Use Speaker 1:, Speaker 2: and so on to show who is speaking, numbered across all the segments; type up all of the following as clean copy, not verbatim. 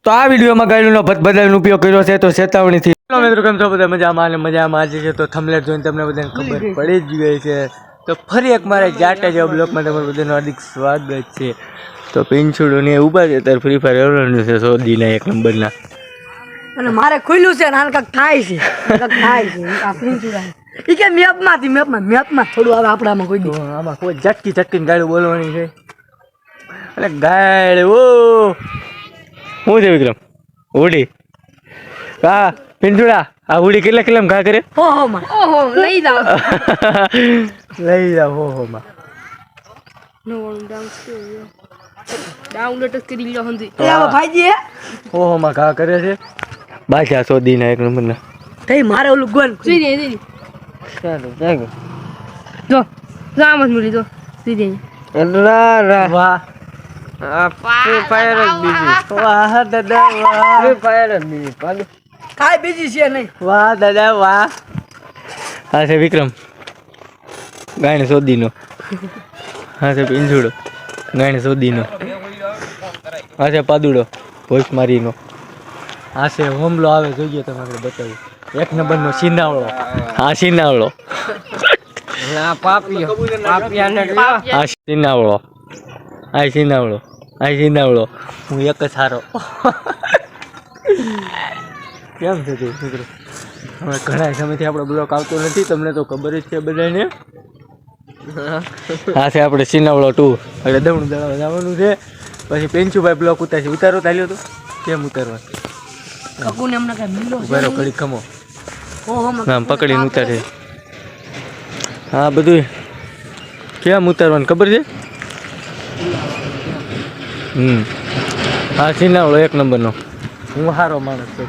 Speaker 1: તો આ વિડીયોમાં ગાયનો બધાનો ઉપયોગ કર્યો છે તો ચેતવણીથી મિત્રો કેમ છો બધા મજામાં આજે છે તો થંબનેલ જોઈને તમને બધાને ખબર પડી જ ગઈ છે તો ફરી એક મારા જાટા જેવા બ્લોગમાં તમારું બધાનું હાર્દિક સ્વાગત છે તો પિંછુડો ને ઊભા છે ત્યારે ફ્રી ફાયર એવરન્યુ છે સોદીના 1 નંબરના
Speaker 2: અને મારે ખુલ્લું છે ને હાલ કાક થાય છે આ પિંછુડા ઈ કે મેપમાં થોડું આવે આપણામાં કોઈ દી
Speaker 1: આમાં કોઈ ઝટકીને ગાડી બોલવાની છે અરે ગાડી ઓ શું છે વિક્રમ ઉડી હા પિંટુડા આ ઉડી કેટલા કિલો ઘા કરે
Speaker 2: ઓહો લઈ જાવ
Speaker 1: હો માં
Speaker 2: ડાઉનલોડ કરી લ્યો હંધી એલા ભાઈજી
Speaker 1: ઓહો માં ઘા કરે છે બાજા સોદીના 1 નંબરના
Speaker 2: તઈ મારે ઓલું ગોન સુઈ દે
Speaker 1: ચાલો જાગો
Speaker 2: જો જામત મળી જો સુઈ દે
Speaker 1: વાહ આ ફ્રી ફાયર જ બીજી વાહ દાદા વાહ ફ્રી ફાયર જ બીજી પાડો
Speaker 2: કાઈ બીજી છે નહીં
Speaker 1: વાહ દાદા વાહ આ છે વિક્રમ ગાયને સોદીનો આ છે પિંજુડો ગાયને સોદીનો આ છે પાદુડો ભોસ મારીનો આ છે હોમલો આવે જોઈએ તમારે બતાવું 1 નંબરનો સિનાવળો આ સિનાવળો આ સિનાવળો આ સિનાવળો હું એક જ સારો કેમ છે તું મિત્રો હવે ઘણા સમયથી આપણો બ્લોક આવતો નથી તમને તો ખબર જ છે બધાને આ છે આપણે સિનાવળો 2 એટલે દમણ દળવા જવાનું છે પછી પેન્ચુભાઈ બ્લોક ઉતારશે ઉતારો ચાલ્યો તો કેમ ઉતારવા
Speaker 2: કકુને હમણાં કઈ મિલો
Speaker 1: ઉભારો ઘડી ખમો
Speaker 2: ઓહો
Speaker 1: આમ પકડીને ઉતારે હા બધું કેમ ઉતારવાનું ખબર છે હા સિનાવળો 1 નંબરનો હું સારો માણસ છું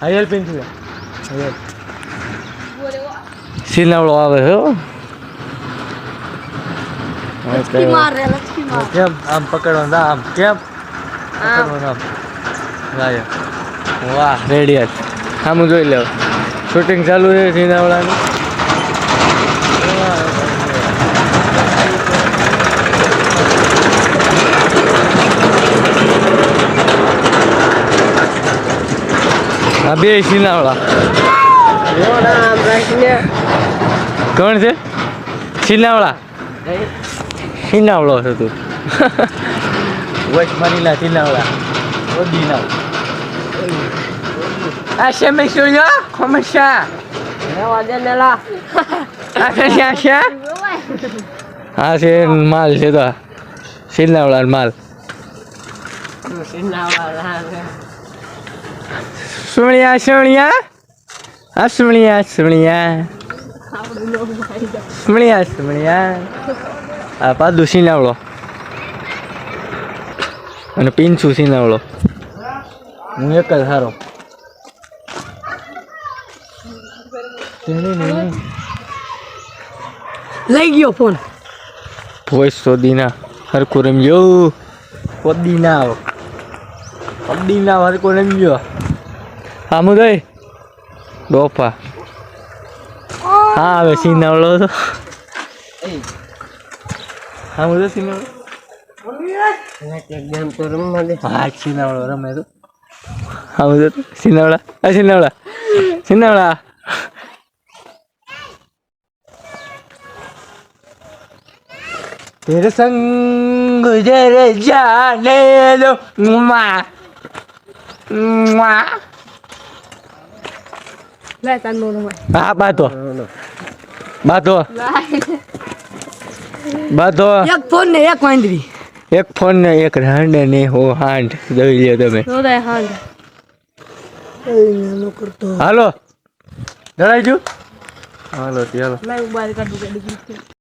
Speaker 1: હાયલ પિંચુડા હાયલ સિનાવળો આવે છે હો
Speaker 2: લક્ષ્મી માર
Speaker 1: કેમ આમ પકડવાનું આમ કેમ પકડવાનું આમ લાય વાહ રેડી આમ જોઈ લો શૂટિંગ ચાલુ છે સિનાવળાનું આ બે સિનાવળા કોણ છે સિનાવળા સિનાવળો છે તું વચ મારીલા સિનાવળા ઓદીના આ શેમે સુયો ખમશા
Speaker 2: વાજેલા
Speaker 1: આ છે આ છે માલ છે તો સિનાવળા માલ સુમણિયા આ પાદુ સિનાવળો અને પિંછુ સિનાવળો હું એક જ સારો
Speaker 2: લઈ ગયો ફોન
Speaker 1: વોઇસ સોદીના હરકુ રમજો પદીના હરકુ રમજો આમ ગઈ ડોફા હા હવે સિનાવળો તો હા હું સિનાવળો હા સિનાવળો રમે તો હા હું સિનાવળા तेरे संग गुजर जाने दो
Speaker 2: લે તાનો નો
Speaker 1: હા બાતો
Speaker 2: એક ફોન ને એક વાંદરી
Speaker 1: એક ફોન ને એક હાંડ ને હો હાંડ જોઈ લ્યો તમે હાલો દળાઈ ગયું હાલો ચાલો
Speaker 2: લાઈ બાર કાઢું